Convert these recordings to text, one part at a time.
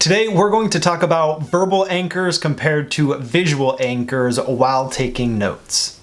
Today we're going to talk about verbal anchors compared to visual anchors while taking notes.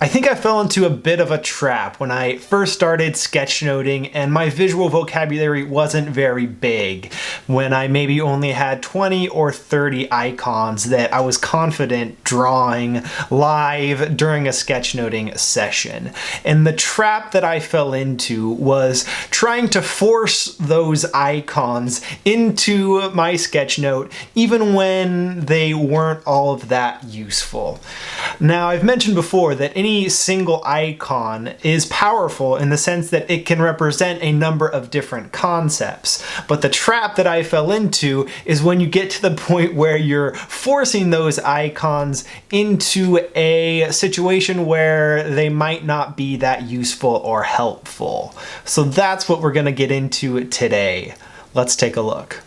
I think I fell into a bit of a trap when I first started sketchnoting and my visual vocabulary wasn't very big, when I maybe only had 20 or 30 icons that I was confident drawing live during a sketchnoting session. And the trap that I fell into was trying to force those icons into my sketchnote even when they weren't all of that useful. Now, I've mentioned before that any single icon is powerful in the sense that it can represent a number of different concepts. But the trap that I fell into is when you get to the point where you're forcing those icons into a situation where they might not be that useful or helpful. So that's what we're going to get into today. Let's take a look.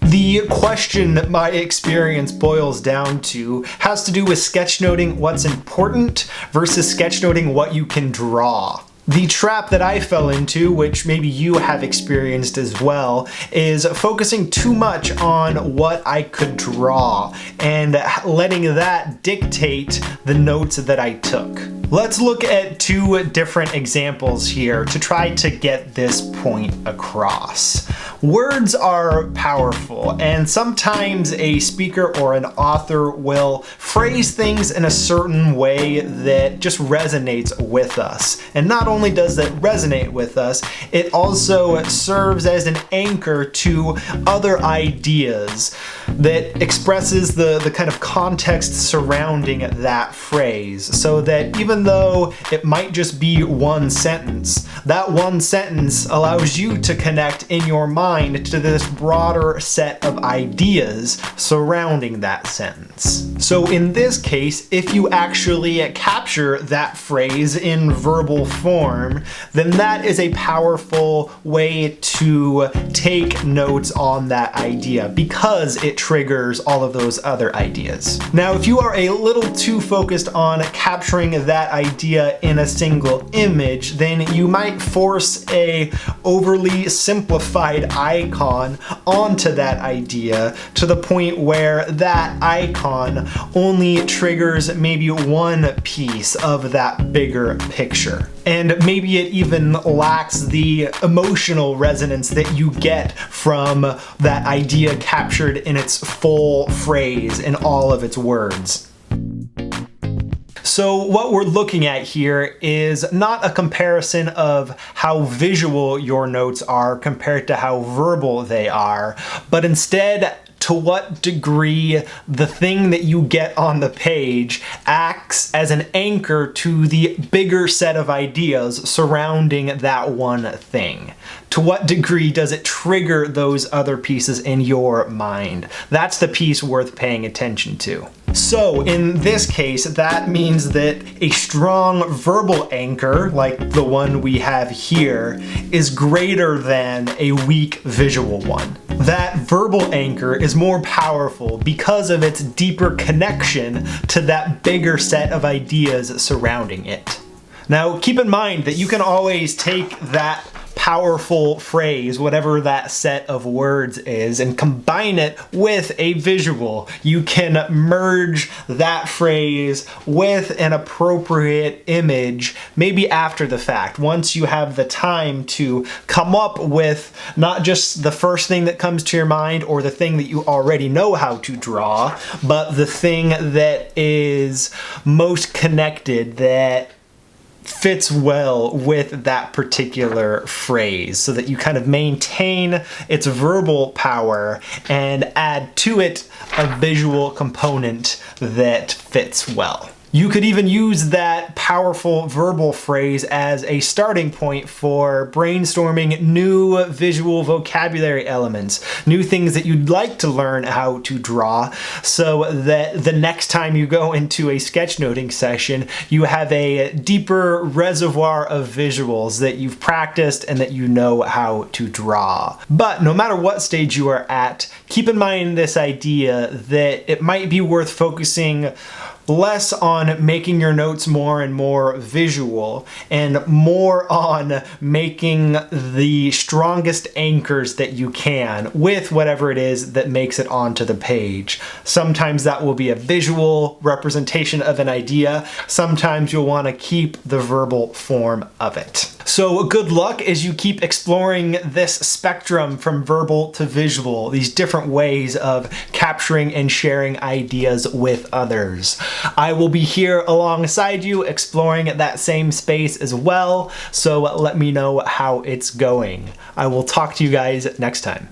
The question that my experience boils down to has to do with sketchnoting what's important versus sketchnoting what you can draw. The trap that I fell into, which maybe you have experienced as well, is focusing too much on what I could draw and letting that dictate the notes that I took. Let's look at two different examples here to try to get this point across. Words are powerful, and sometimes a speaker or an author will phrase things in a certain way that just resonates with us. And not only does that resonate with us, it also serves as an anchor to other ideas that expresses the kind of context surrounding that phrase, so that even though it might just be one sentence, that one sentence allows you to connect in your mind to this broader set of ideas surrounding that sentence. So in this case, if you actually capture that phrase in verbal form, then that is a powerful way to take notes on that idea because it triggers all of those other ideas. Now, if you are a little too focused on capturing that idea in a single image, then you might force a overly simplified icon onto that idea to the point where that icon only triggers maybe one piece of that bigger picture. And maybe it even lacks the emotional resonance that you get from that idea captured in its full phrase in all of its words. So what we're looking at here is not a comparison of how visual your notes are compared to how verbal they are, but instead to what degree the thing that you get on the page acts as an anchor to the bigger set of ideas surrounding that one thing. To what degree does it trigger those other pieces in your mind? That's the piece worth paying attention to. So in this case, that means that a strong verbal anchor, like the one we have here, is greater than a weak visual one. That verbal anchor is more powerful because of its deeper connection to that bigger set of ideas surrounding it. Now, keep in mind that you can always take that powerful phrase, whatever that set of words is, and combine it with a visual. You can merge that phrase with an appropriate image, maybe after the fact, once you have the time to come up with not just the first thing that comes to your mind or the thing that you already know how to draw, but the thing that is most connected, that fits well with that particular phrase, so that you kind of maintain its verbal power and add to it a visual component that fits well. You could even use that powerful verbal phrase as a starting point for brainstorming new visual vocabulary elements, new things that you'd like to learn how to draw, so that the next time you go into a sketchnoting session, you have a deeper reservoir of visuals that you've practiced and that you know how to draw. But no matter what stage you are at, keep in mind this idea that it might be worth focusing less on making your notes more and more visual and more on making the strongest anchors that you can with whatever it is that makes it onto the page. Sometimes that will be a visual representation of an idea. Sometimes you'll want to keep the verbal form of it. So good luck as you keep exploring this spectrum from verbal to visual, these different ways of capturing and sharing ideas with others. I will be here alongside you exploring that same space as well, so let me know how it's going. I will talk to you guys next time.